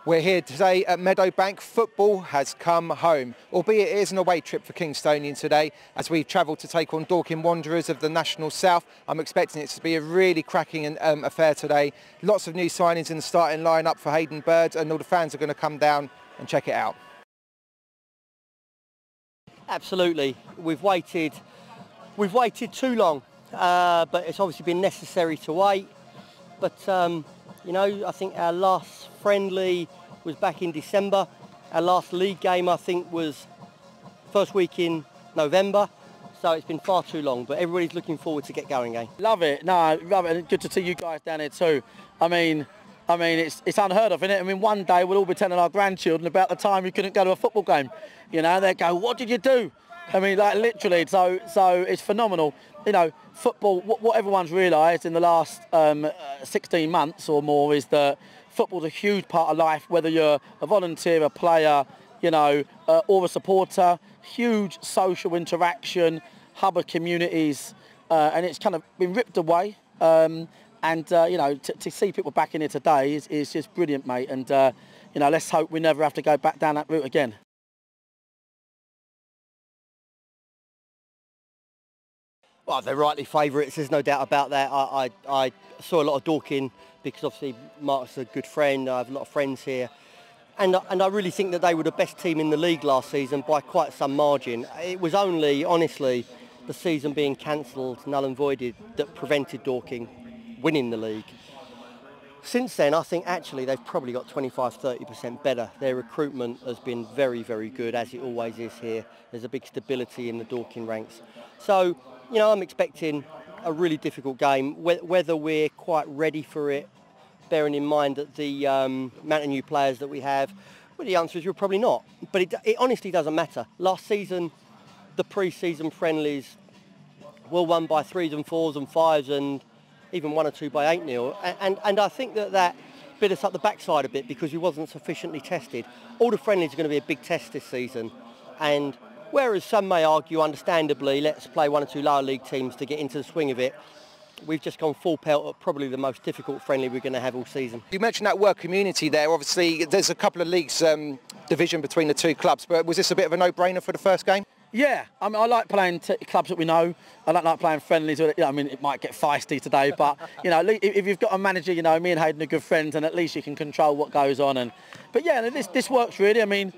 We're here today at Meadowbank. Football has come home, albeit it is an away trip for Kingstonian today as we've travelled to take on Dorking Wanderers of the National South. I'm expecting it to be a really cracking affair today. Lots of new signings in the starting line-up for Hayden Bird, and all the fans are going to come down and check it out. Absolutely. We've waited too long, but it's obviously been necessary to wait. But you know, I think our last friendly was back in December. Our last league game, I think, was first week in November. So it's been far too long, but everybody's looking forward to get going again. Love it. No, love it. And good to see you guys down here too. I mean, it's unheard of, isn't it? I mean, one day we'll all be telling our grandchildren about the time you couldn't go to a football game. You know, they go, "What did you do?" I mean, like literally. So it's phenomenal. You know, football. What everyone's realised in the last 16 months or more is that football's a huge part of life. Whether you're a volunteer, a player, you know, or a supporter, huge social interaction, hub of communities, and it's kind of been ripped away. You know, to see people back in here today is just brilliant, mate. And you know, let's hope we never have to go back down that route again. Well, they're rightly favourites, there's no doubt about that. I saw a lot of Dorking because obviously Mark's a good friend, I have a lot of friends here. And I really think that they were the best team in the league last season by quite some margin. It was only, honestly, the season being cancelled, null and voided, that prevented Dorking winning the league. Since then, I think actually they've probably got 25–30% better. Their recruitment has been very, very good, as it always is here. There's a big stability in the Dorking ranks. So, you know, I'm expecting a really difficult game. Whether we're quite ready for it, bearing in mind that the amount of new players that we have, well, the answer is you're probably not. But it honestly doesn't matter. Last season, the pre-season friendlies were won by 3s and 4s and 5s and even 1 or 2 by 8-0. And I think that bit us up the backside a bit because we wasn't sufficiently tested. All the friendlies are going to be a big test this season. And whereas some may argue, understandably, let's play 1 or 2 lower league teams to get into the swing of it, we've just gone full pelt at probably the most difficult friendly we're going to have all season. You mentioned that work community there. Obviously, there's a couple of leagues division between the two clubs, but was this a bit of a no-brainer for the first game? Yeah, I mean, I like playing clubs that we know. I don't like playing friendlies. You know, I mean, it might get feisty today, but you know, if you've got a manager, you know, me and Hayden are good friends, and at least you can control what goes on. But yeah, this works really. I mean,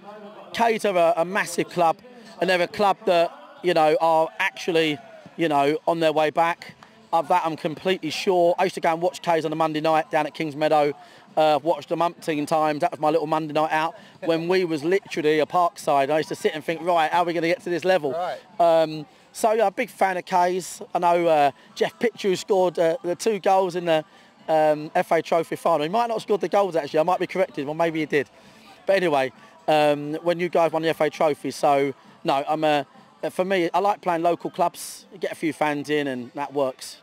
K's are a massive club, and they're a club that, you know, are actually, you know, on their way back. Of that, I'm completely sure. I used to go and watch K's on a Monday night down at Kings Meadow. Watched them umpteen times. That was my little Monday night out when we was literally a Parkside. I used to sit and think, right, how are we going to get to this level? Right. So yeah, a big fan of K's. I know Jeff Pitcher, who scored the 2 goals in the FA Trophy final. He might not have scored the goals actually. I might be corrected, or maybe he did. But anyway, when you guys won the FA Trophy, so no, for me, I like playing local clubs. Get a few fans in, and that works.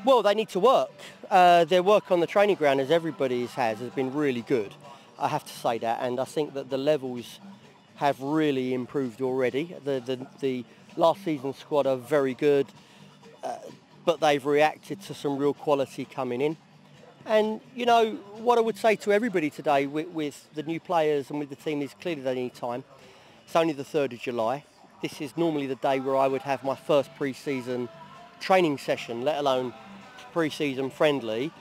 Well, they need to work. Their work on the training ground, as everybody's has been really good. I have to say that, and I think that the levels have really improved already. The last season squad are very good, but they've reacted to some real quality coming in. And, you know, what I would say to everybody today with the new players and with the team is clearly they need time. It's only the 3rd of July. This is normally the day where I would have my first pre-season training session, let alone pre-season friendly.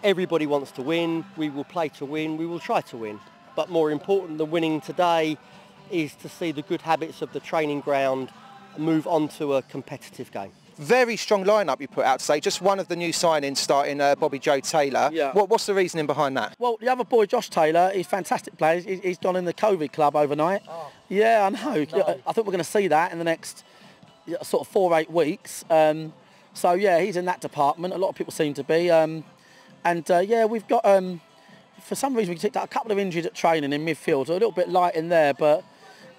Everybody wants to win. We will play to win. We will try to win. But more important than winning today is to see the good habits of the training ground move on to a competitive game. Very strong lineup you put out today. Just one of the new signings starting, Bobby Joe Taylor. Yeah. What's the reasoning behind that? Well, the other boy, Josh Taylor, he's a fantastic player. He's gone in the COVID club overnight. Oh. Yeah, I know. No. I think we're going to see that in the next sort of 4 or 8 weeks. So yeah, he's in that department. A lot of people seem to be. Yeah, we've got, for some reason, we picked up a couple of injuries at training in midfield. So a little bit light in there, but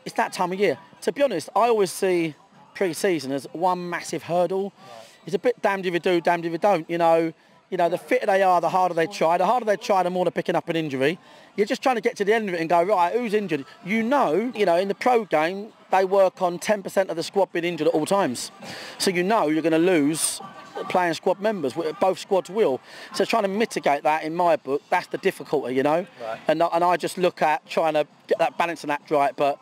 it's that time of year. To be honest, I always see pre-season as one massive hurdle. Right. It's a bit damned if you do, damned if you don't. You know, You know, the fitter they are, the harder they try. The harder they try, the more they're picking up an injury. You're just trying to get to the end of it and go, right, who's injured? You know, in the pro game, they work on 10% of the squad being injured at all times. So you know you're going to lose playing squad members. Both squads will. So trying to mitigate that, in my book, that's the difficulty, Right. And I just look at trying to get that balancing act right. But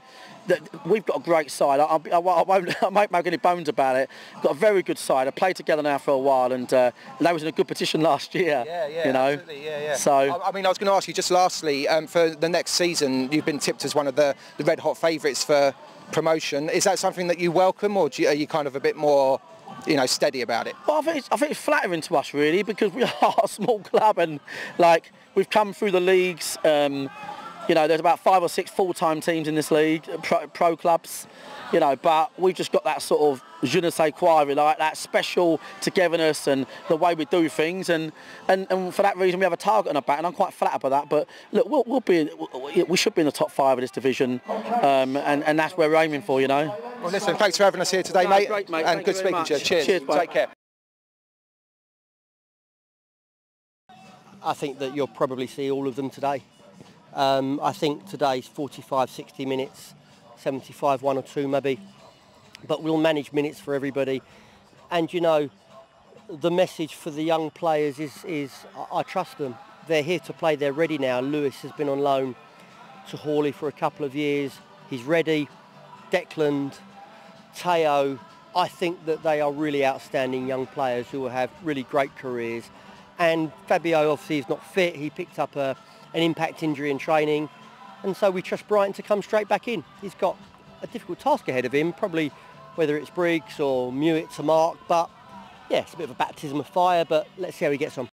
we've got a great side. I won't make any bones about it. We've got a very good side. I played together now for a while, and they was in a good position last year. Absolutely, yeah. So I mean, I was going to ask you just lastly, for the next season, you've been tipped as one of the red hot favourites for promotion. Is that something that you welcome, or are you kind of a bit more, steady about it? Well, I think it's flattering to us, really, because we are a small club, and we've come through the leagues. There's about 5 or 6 full-time teams in this league, pro clubs, but we've just got that sort of je ne sais quoi, that special togetherness and the way we do things, and for that reason we have a target on our back, and I'm quite flattered by that. But look, we should be in the top 5 of this division, and that's where we're aiming for, Well, listen, thanks for having us here today, mate. Great, mate. And good speaking to you. Cheers, mate. Take care. I think that you'll probably see all of them today. I think today's 45, 60 minutes, 75, 1 or 2 maybe, but we'll manage minutes for everybody. And the message for the young players is I trust them. They're here to play, they're ready now. Lewis has been on loan to Hawley for a couple of years. He's ready. Declan, Teo, I think that they are really outstanding young players who will have really great careers. And Fabio obviously is not fit. He picked up an impact injury in training, and so we trust Brighton to come straight back in. He's got a difficult task ahead of him, probably whether it's Briggs or Mewett to mark, but yeah, it's a bit of a baptism of fire, but let's see how he gets on.